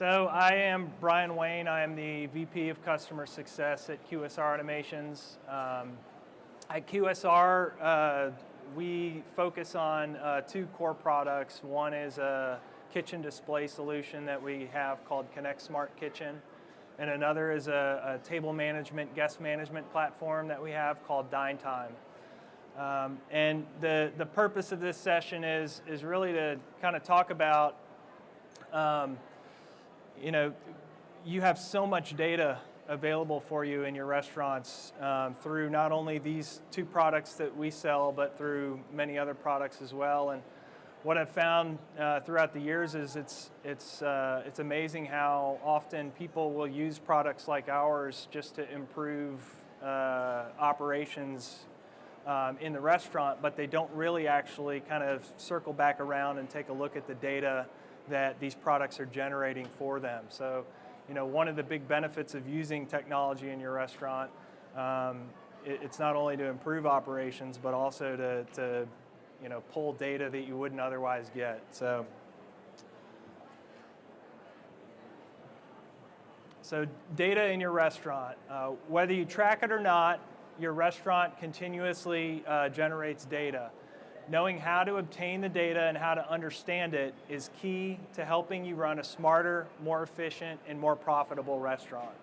So I am Brian Wayne. I am the VP of Customer Success at QSR Automations. At QSR, we focus on two core products. One is a kitchen display solution that we have called Connect Smart Kitchen, and another is a table management, guest management platform that we have called Dine. And the purpose of this session is really to kind of talk about you have so much data available for you in your restaurants through not only these two products that we sell, but through many other products as well. And what I've found throughout the years is it's amazing how often people will use products like ours just to improve operations in the restaurant, but they don't really actually kind of circle back around and take a look at the data that these products are generating for them. So, one of the big benefits of using technology in your restaurant, it's not only to improve operations, but also to pull data that you wouldn't otherwise get. So data in your restaurant, whether you track it or not, your restaurant continuously generates data. Knowing how to obtain the data and how to understand it is key to helping you run a smarter, more efficient, and more profitable restaurant.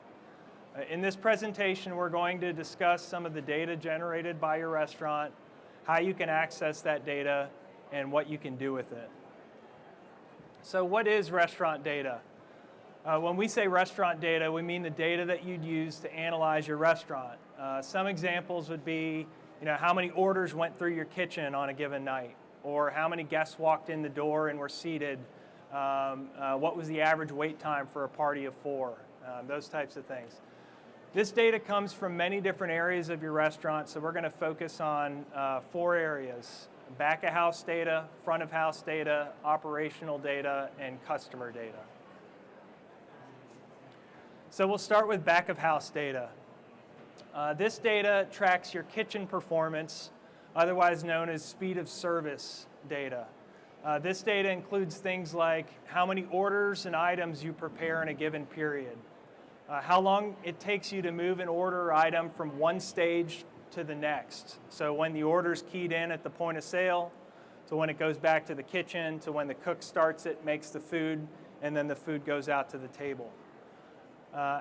In this presentation, we're going to discuss some of the data generated by your restaurant, how you can access that data, and what you can do with it. So what is restaurant data? When we say restaurant data, we mean the data that you'd use to analyze your restaurant. Some examples would be how many orders went through your kitchen on a given night, or how many guests walked in the door and were seated, what was the average wait time for a party of 4, those types of things. This data comes from many different areas of your restaurant, so we're going to focus on 4 areas: back of house data, front of house data, operational data, and customer data. So we'll start with back of house data. This data tracks your kitchen performance, otherwise known as speed of service data. This data includes things like how many orders and items you prepare in a given period, how long it takes you to move an order or item from one stage to the next. So when the order's keyed in at the point of sale, to when it goes back to the kitchen, to when the cook starts it, makes the food, and then the food goes out to the table.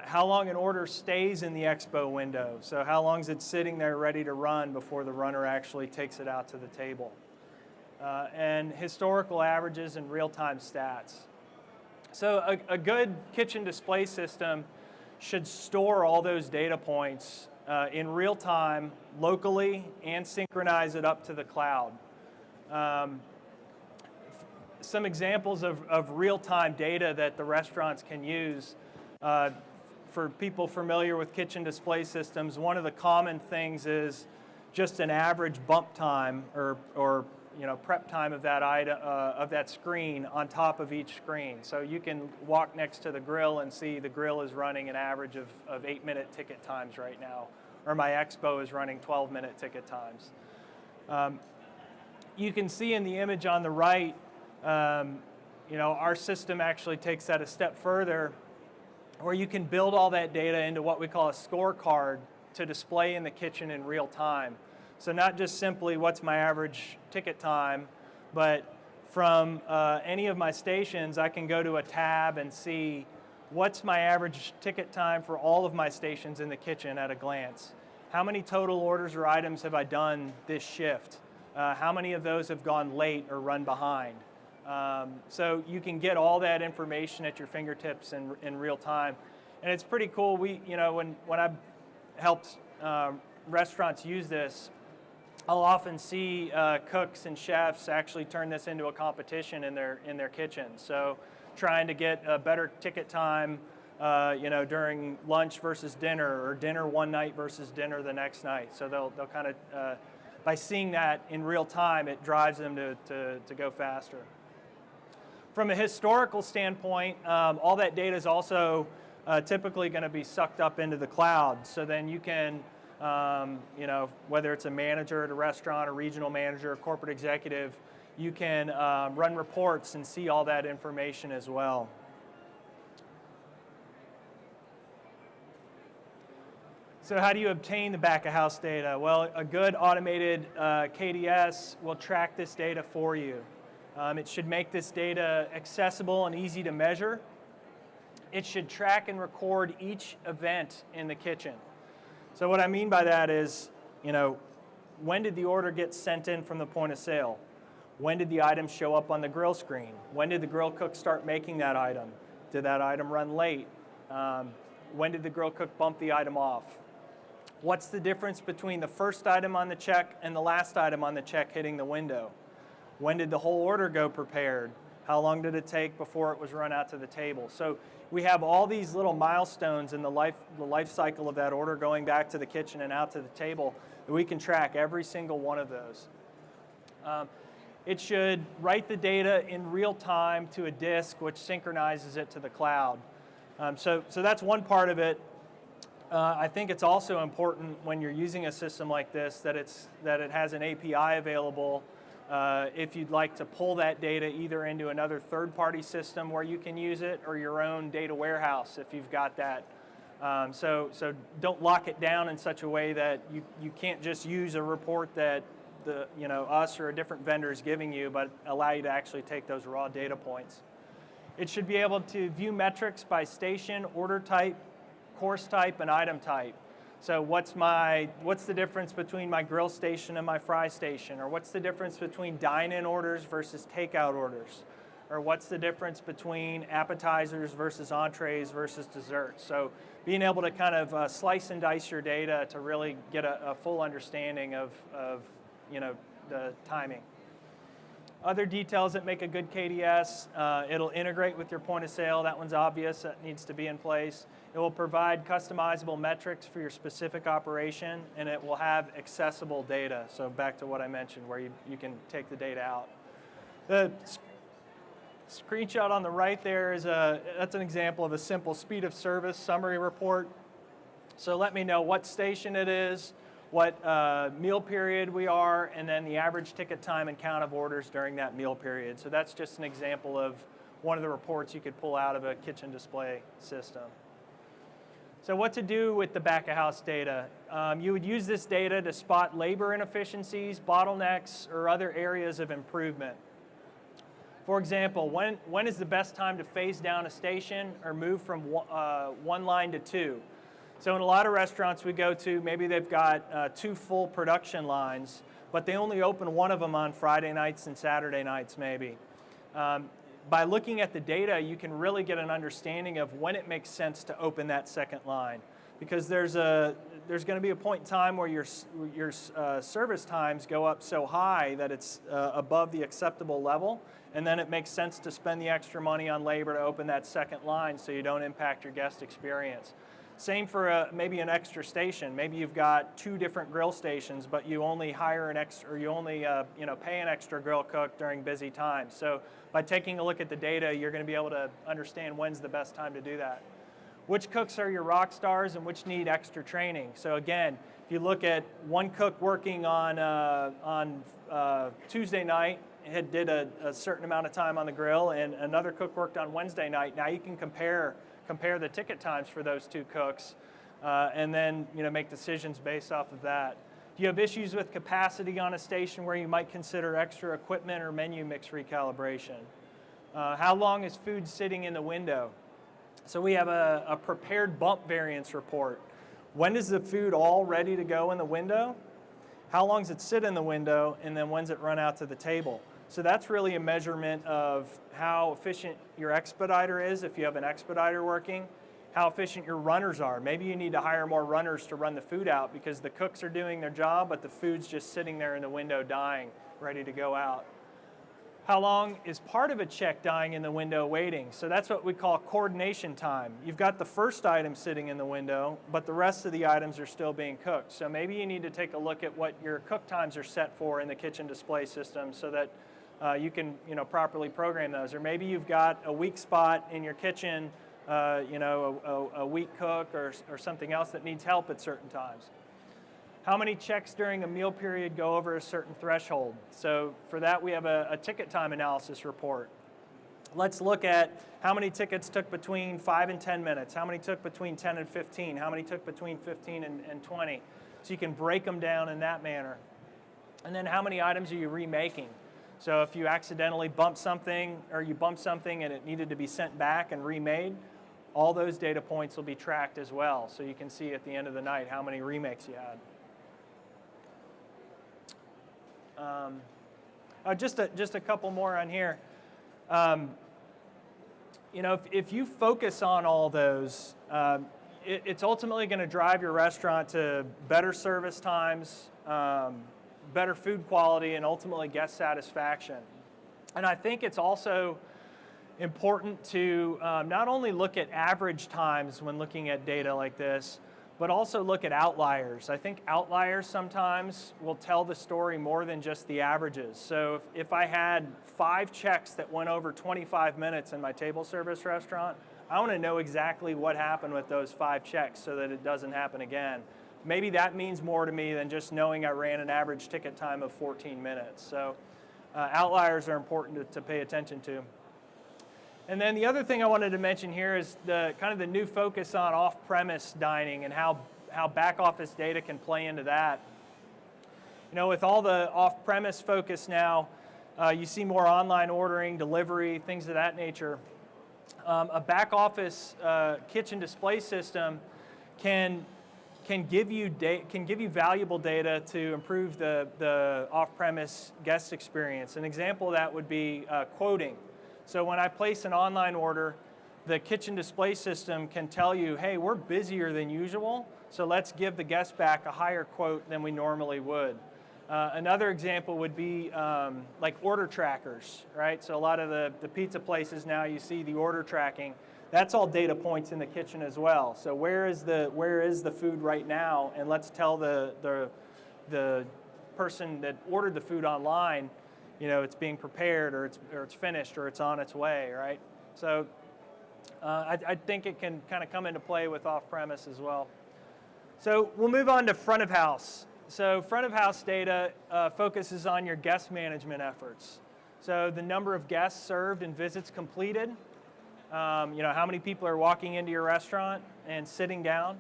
How long an order stays in the expo window, so how long is it sitting there ready to run before the runner actually takes it out to the table. And historical averages and real-time stats. So a good kitchen display system should store all those data points in real time, locally, and synchronize it up to the cloud. Some examples of real-time data that the restaurants can use. For people familiar with kitchen display systems, one of the common things is just an average bump time or prep time of that item, of that screen on top of each screen. So you can walk next to the grill and see the grill is running an average of 8-minute ticket times right now, or my expo is running 12-minute ticket times. You can see in the image on the right, our system actually takes that a step further, where you can build all that data into what we call a scorecard to display in the kitchen in real time. So not just simply what's my average ticket time, but from any of my stations, I can go to a tab and see what's my average ticket time for all of my stations in the kitchen at a glance. How many total orders or items have I done this shift? How many of those have gone late or run behind? So you can get all that information at your fingertips in real time, and it's pretty cool. When I've helped restaurants use this, I'll often see cooks and chefs actually turn this into a competition in their kitchen. So trying to get a better ticket time, during lunch versus dinner, or dinner one night versus dinner the next night. So they'll kind of by seeing that in real time, it drives them to go faster. From a historical standpoint, all that data is also typically going to be sucked up into the cloud. So then you can, whether it's a manager at a restaurant, a regional manager, a corporate executive, you can run reports and see all that information as well. So how do you obtain the back-of-house data? Well, a good automated KDS will track this data for you. It should make this data accessible and easy to measure. It should track and record each event in the kitchen. So what I mean by that is, when did the order get sent in from the point of sale? When did the item show up on the grill screen? When did the grill cook start making that item? Did that item run late? When did the grill cook bump the item off? What's the difference between the first item on the check and the last item on the check hitting the window? When did the whole order go prepared? How long did it take before it was run out to the table? So we have all these little milestones in the life cycle of that order going back to the kitchen and out to the table that we can track every single one of those. It should write the data in real time to a disk, which synchronizes it to the cloud. So that's one part of it. I think it's also important when you're using a system like this that it has an API available if you'd like to pull that data either into another third-party system where you can use it or your own data warehouse if you've got that. So don't lock it down in such a way that you can't just use a report that us or a different vendor is giving you, but allow you to actually take those raw data points. It should be able to view metrics by station, order type, course type, and item type. So what's the difference between my grill station and my fry station? Or what's the difference between dine-in orders versus takeout orders? Or what's the difference between appetizers versus entrees versus desserts? So being able to kind of slice and dice your data to really get a full understanding of the timing. Other details that make a good KDS, it'll integrate with your point of sale. That one's obvious, that needs to be in place. It will provide customizable metrics for your specific operation, and it will have accessible data. So back to what I mentioned, where you can take the data out. The screenshot on the right there that's an example of a simple speed of service summary report. So let me know what station it is, what meal period we are, and then the average ticket time and count of orders during that meal period. So that's just an example of one of the reports you could pull out of a kitchen display system. So what to do with the back-of-house data? You would use this data to spot labor inefficiencies, bottlenecks, or other areas of improvement. For example, when is the best time to phase down a station or move from one line to two? So in a lot of restaurants we go to, maybe they've got 2 full production lines, but they only open one of them on Friday nights and Saturday nights maybe. By looking at the data, you can really get an understanding of when it makes sense to open that second line. Because there's going to be a point in time where your service times go up so high that it's above the acceptable level, and then it makes sense to spend the extra money on labor to open that second line so you don't impact your guest experience. Same for maybe an extra station. Maybe you've got 2 different grill stations, but you only hire an extra, or you only pay an extra grill cook during busy times. So by taking a look at the data, you're going to be able to understand when's the best time to do that. Which cooks are your rock stars and which need extra training? So again, if you look at one cook working on Tuesday night, did a certain amount of time on the grill, and another cook worked on Wednesday night. Now you can compare the ticket times for those 2 cooks, and then make decisions based off of that. Do you have issues with capacity on a station where you might consider extra equipment or menu mix recalibration? How long is food sitting in the window? So we have a prepared bump variance report. When is the food all ready to go in the window? How long does it sit in the window? And then when's it run out to the table? So that's really a measurement of how efficient your expediter is if you have an expediter working, how efficient your runners are. Maybe you need to hire more runners to run the food out because the cooks are doing their job, but the food's just sitting there in the window dying, ready to go out. How long is part of a check dying in the window waiting? So that's what we call coordination time. You've got the first item sitting in the window, but the rest of the items are still being cooked. So maybe you need to take a look at what your cook times are set for in the kitchen display system so that you can properly program those. Or maybe you've got a weak spot in your kitchen, a weak cook or something else that needs help at certain times. How many checks during a meal period go over a certain threshold? So for that we have a ticket time analysis report. Let's look at how many tickets took between 5 and 10 minutes, how many took between 10 and 15, how many took between 15 and 20. So you can break them down in that manner. And then how many items are you remaking? So if you accidentally bump something, or you bumped something and it needed to be sent back and remade, all those data points will be tracked as well. So you can see at the end of the night how many remakes you had. Just a couple more on here. You know, if you focus on all those, it's ultimately going to drive your restaurant to better service times, better food quality, and ultimately guest satisfaction. And I think it's also important to not only look at average times when looking at data like this, but also look at outliers. I think outliers sometimes will tell the story more than just the averages. So if I had 5 checks that went over 25 minutes in my table service restaurant, I want to know exactly what happened with those 5 checks so that it doesn't happen again. Maybe that means more to me than just knowing I ran an average ticket time of 14 minutes. So outliers are important to pay attention to. And then the other thing I wanted to mention here is the kind of the new focus on off-premise dining and how back office data can play into that. You know, with all the off-premise focus now, you see more online ordering, delivery, things of that nature. A back office kitchen display system can give you valuable data to improve the off-premise guest experience. An example of that would be quoting. So when I place an online order, the kitchen display system can tell you, hey, we're busier than usual, so let's give the guest back a higher quote than we normally would. Another example would be like order trackers, right? So a lot of the pizza places now, you see the order tracking. That's all data points in the kitchen as well. So where is the food right now? And let's tell the person that ordered the food online, you know, it's being prepared, or it's finished, or it's on its way, right? So I think it can kind of come into play with off-premise as well. So we'll move on to front of house. So front of house data focuses on your guest management efforts. So the number of guests served and visits completed, you know, how many people are walking into your restaurant and sitting down,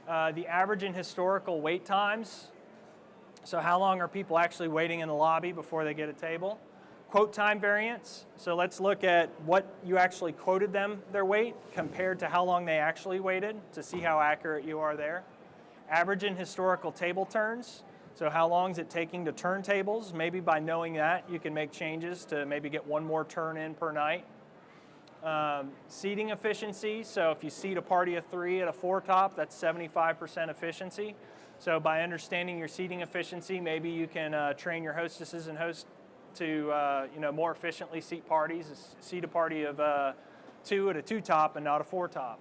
the average and historical wait times. So how long are people actually waiting in the lobby before they get a table? Quote time variance. So let's look at what you actually quoted them their wait compared to how long they actually waited to see how accurate you are there. Average and historical table turns. So how long is it taking to turn tables? Maybe by knowing that, you can make changes to maybe get one more turn in per night. Seating efficiency. So if you seat a party of 3 at a 4-top, that's 75% efficiency. So by understanding your seating efficiency, maybe you can train your hostesses and hosts to you know, more efficiently seat parties, seat a party of 2 at a 2-top and not a 4-top.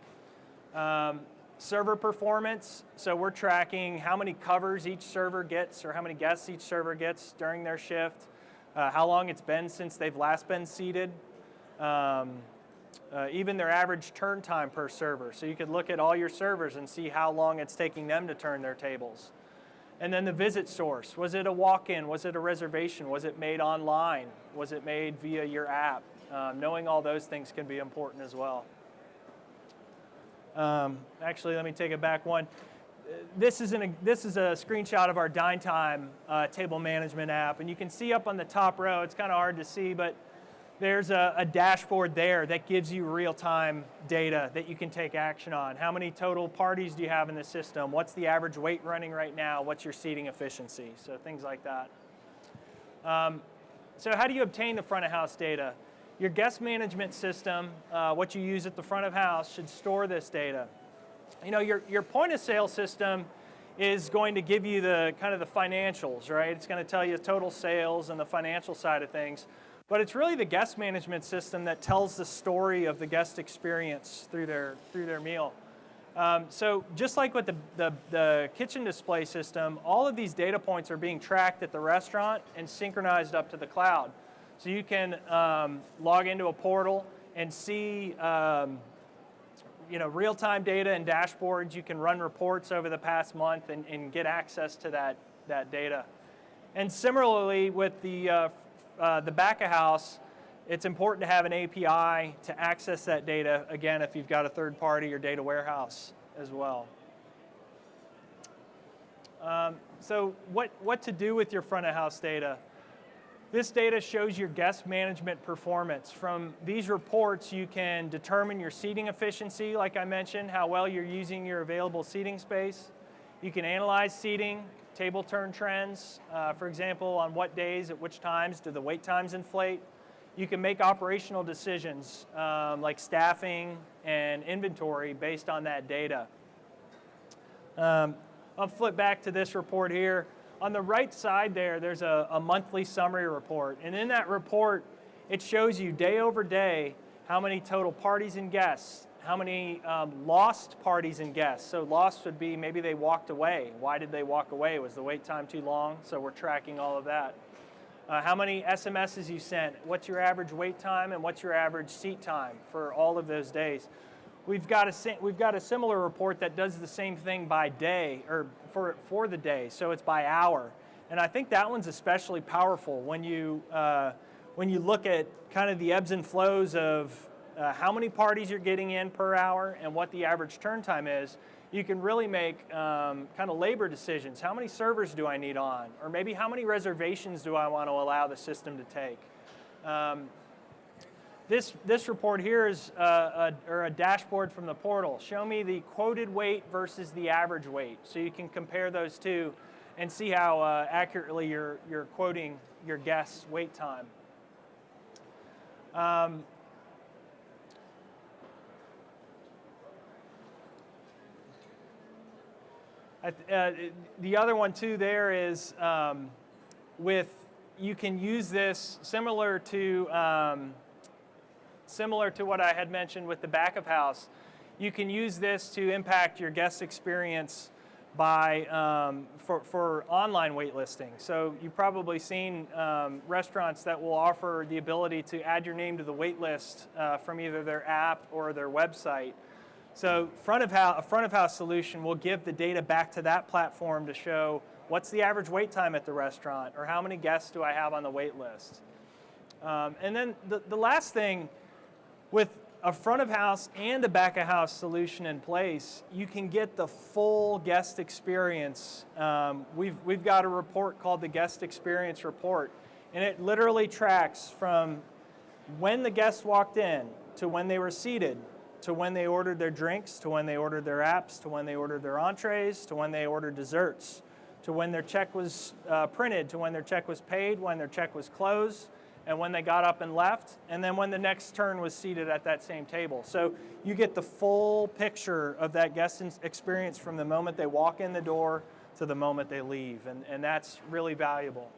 Server performance, so we're tracking how many covers each server gets or how many guests each server gets during their shift, how long it's been since they've last been seated, even their average turn time per server. So you could look at all your servers and see how long it's taking them to turn their tables. And then the visit source. Was it a walk-in? Was it a reservation? Was it made online? Was it made via your app? Knowing all those things can be important as well. Actually, let me take it back one. This is a screenshot of our Dine Time table management app. And you can see up on the top row, it's kind of hard to see, but there's a dashboard there that gives you real-time data that you can take action on. How many total parties do you have in the system? What's the average wait running right now? What's your seating efficiency? So things like that. So how do you obtain the front of house data? Your guest management system, what you use at the front of house, should store this data. You know, your point of sale system is going to give you the kind of the financials, right? It's going to tell you total sales and the financial side of things. But it's really the guest management system that tells the story of the guest experience through their meal. So just like with the kitchen display system, all of these data points are being tracked at the restaurant and synchronized up to the cloud. So you can log into a portal and see you know, real-time data and dashboards. You can run reports over the past month and get access to that data. And similarly with the back of house, it's important to have an API to access that data, again, if you've got a third party or data warehouse as well. So what to do with your front of house data? This data shows your guest management performance. From these reports, you can determine your seating efficiency, like I mentioned, how well you're using your available seating space. You can analyze seating, table turn trends, for example, on what days, at which times, do the wait times inflate. You can make operational decisions like staffing and inventory based on that data. I'll flip back to this report here. On the right side there's a monthly summary report. And in that report, it shows you day over day how many total parties and guests, how many lost parties and guests. So lost would be maybe they walked away. Why did they walk away? Was the wait time too long? So we're tracking all of that. How many SMSs you sent, what's your average wait time, and what's your average seat time for all of those days. We've got a similar report that does the same thing by day, or for the day, so it's by hour. And I think that one's especially powerful when you look at kind of the ebbs and flows of how many parties you're getting in per hour and what the average turn time is. You can really make kind of labor decisions. How many servers do I need on? Or maybe how many reservations do I want to allow the system to take? This report here is a dashboard from the portal. Show me the quoted wait versus the average wait. So you can compare those two and see how accurately you're quoting your guest's wait time. The other one too there is you can use this similar to what I had mentioned with the back of house. You can use this to impact your guest experience by for online waitlisting. So you've probably seen restaurants that will offer the ability to add your name to the wait list from either their app or their website. So a front of house solution will give the data back to that platform to show what's the average wait time at the restaurant, or how many guests do I have on the wait list. And then the last thing, with a front of house and a back of house solution in place, you can get the full guest experience. We've got a report called the Guest Experience Report, and it literally tracks from when the guest walked in to when they were seated, to when they ordered their drinks, to when they ordered their apps, to when they ordered their entrees, to when they ordered desserts, to when their check was printed, to when their check was paid, when their check was closed, and when they got up and left, and then when the next turn was seated at that same table. So you get the full picture of that guest experience from the moment they walk in the door to the moment they leave, and that's really valuable.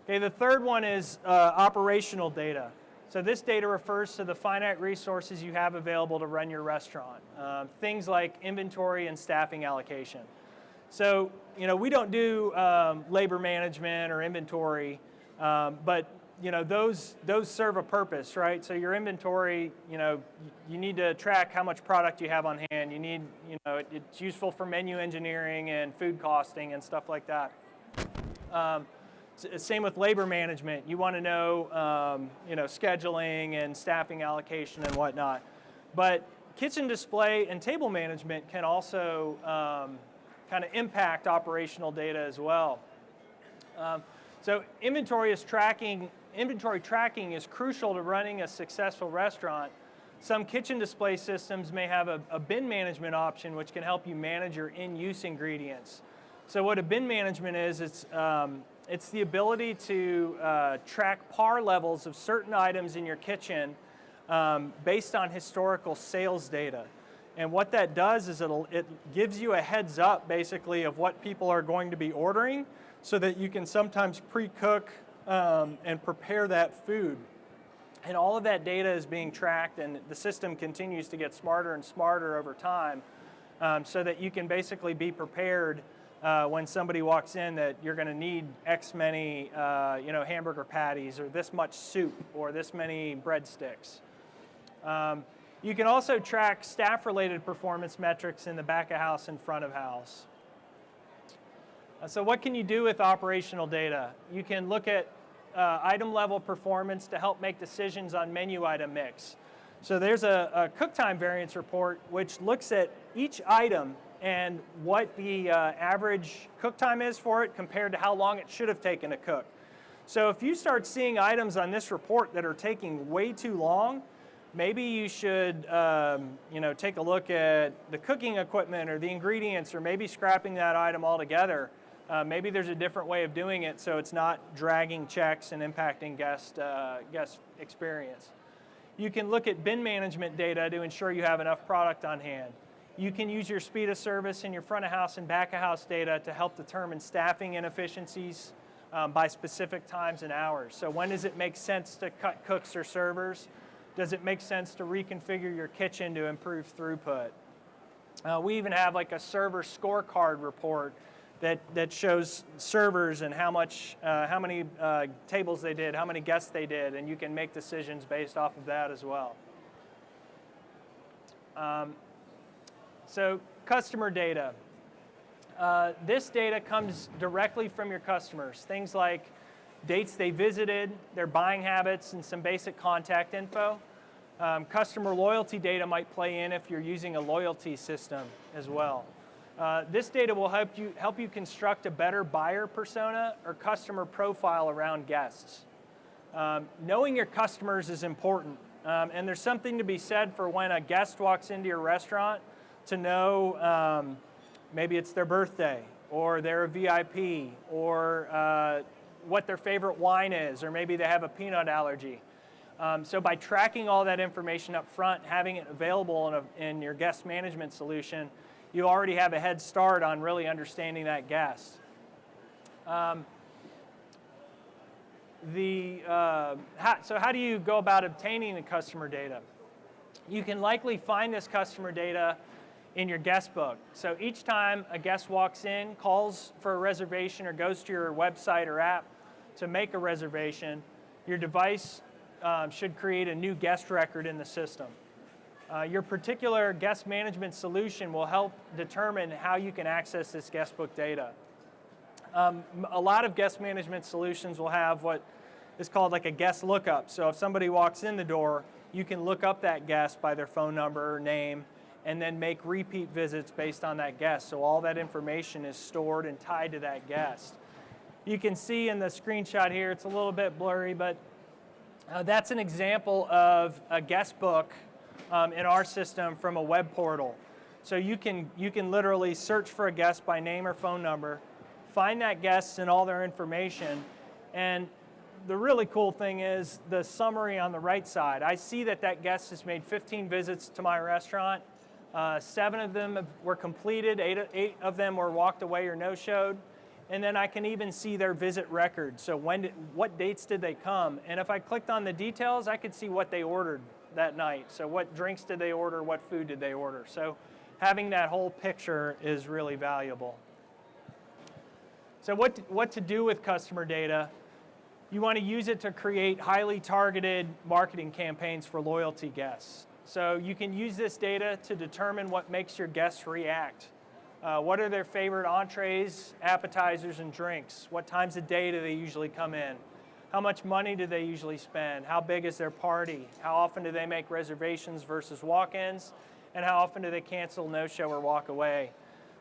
Okay, the third one is operational data. So this data refers to the finite resources you have available to run your restaurant. Things like inventory and staffing allocation. So, we don't do labor management or inventory, but those serve a purpose, right? So your inventory, you need to track how much product you have on hand. You need, it's useful for menu engineering and food costing and stuff like that. Same with labor management. You want to know, scheduling and staffing allocation and whatnot. But kitchen display and table management can also kind of impact operational data as well. So inventory tracking is crucial to running a successful restaurant. Some kitchen display systems may have a bin management option, which can help you manage your in-use ingredients. So what a bin management is, it's the ability to track par levels of certain items in your kitchen based on historical sales data. And what that does is it gives you a heads up, basically, of what people are going to be ordering, so that you can sometimes pre-cook and prepare that food. And all of that data is being tracked, and the system continues to get smarter and smarter over time, so that you can basically be prepared when somebody walks in that you're going to need X many hamburger patties, or this much soup, or this many breadsticks. You can also track staff-related performance metrics in the back of house and front of house. So what can you do with operational data? You can look at item level performance to help make decisions on menu item mix. So there's a cook time variance report which looks at each item and what the average cook time is for it compared to how long it should have taken to cook. So if you start seeing items on this report that are taking way too long, maybe you should take a look at the cooking equipment or the ingredients, or maybe scrapping that item altogether. Maybe there's a different way of doing it so it's not dragging checks and impacting guest experience. You can look at bin management data to ensure you have enough product on hand. You can use your speed of service and your front of house and back of house data to help determine staffing inefficiencies by specific times and hours. So when does it make sense to cut cooks or servers? Does it make sense to reconfigure your kitchen to improve throughput? We even have like a server scorecard report that shows servers and how many tables they did, how many guests they did, and you can make decisions based off of that as well. So customer data. This data comes directly from your customers. Things like dates they visited, their buying habits, and some basic contact info. Customer loyalty data might play in if you're using a loyalty system as well. This data will help you construct a better buyer persona or customer profile around guests. Knowing your customers is important, and there's something to be said for when a guest walks into your restaurant to know maybe it's their birthday, or they're a VIP, or what their favorite wine is, or maybe they have a peanut allergy. So by tracking all that information up front, having it available in your guest management solution, you already have a head start on really understanding that guest. So how do you go about obtaining the customer data? You can likely find this customer data in your guest book. So each time a guest walks in, calls for a reservation, or goes to your website or app to make a reservation, your device should create a new guest record in the system. Your particular guest management solution will help determine how you can access this guest book data. A lot of guest management solutions will have what is called like a guest lookup. So if somebody walks in the door, you can look up that guest by their phone number or name, and then make repeat visits based on that guest. So all that information is stored and tied to that guest. You can see in the screenshot here, it's a little bit blurry, but that's an example of a guest book in our system from a web portal. So you can literally search for a guest by name or phone number, find that guest and all their information, and the really cool thing is the summary on the right side. I see that guest has made 15 visits to my restaurant. 7 of them were completed, 8 of them were walked away or no-showed, and then I can even see their visit record. So what dates did they come? And if I clicked on the details, I could see what they ordered that night. So what drinks did they order, what food did they order? So having that whole picture is really valuable. So what to do with customer data? You want to use it to create highly targeted marketing campaigns for loyalty guests. So you can use this data to determine what makes your guests react. What are their favorite entrees, appetizers, and drinks? What times of day do they usually come in? How much money do they usually spend? How big is their party? How often do they make reservations versus walk-ins? And how often do they cancel, no-show, or walk away?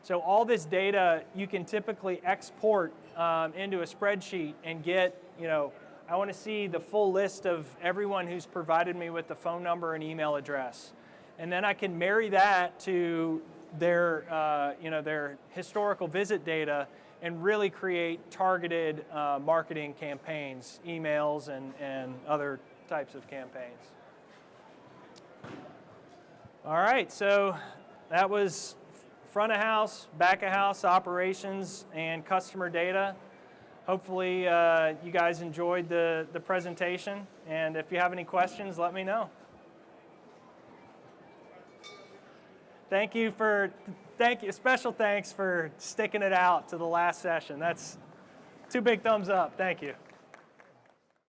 So all this data you can typically export into a spreadsheet and get, I want to see the full list of everyone who's provided me with the phone number and email address. And then I can marry that to their historical visit data and really create targeted marketing campaigns, emails, and other types of campaigns. All right, so that was front of house, back of house operations, and customer data. Hopefully you guys enjoyed the presentation, and if you have any questions, let me know. Special thanks for sticking it out to the last session. That's 2 big thumbs up. Thank you.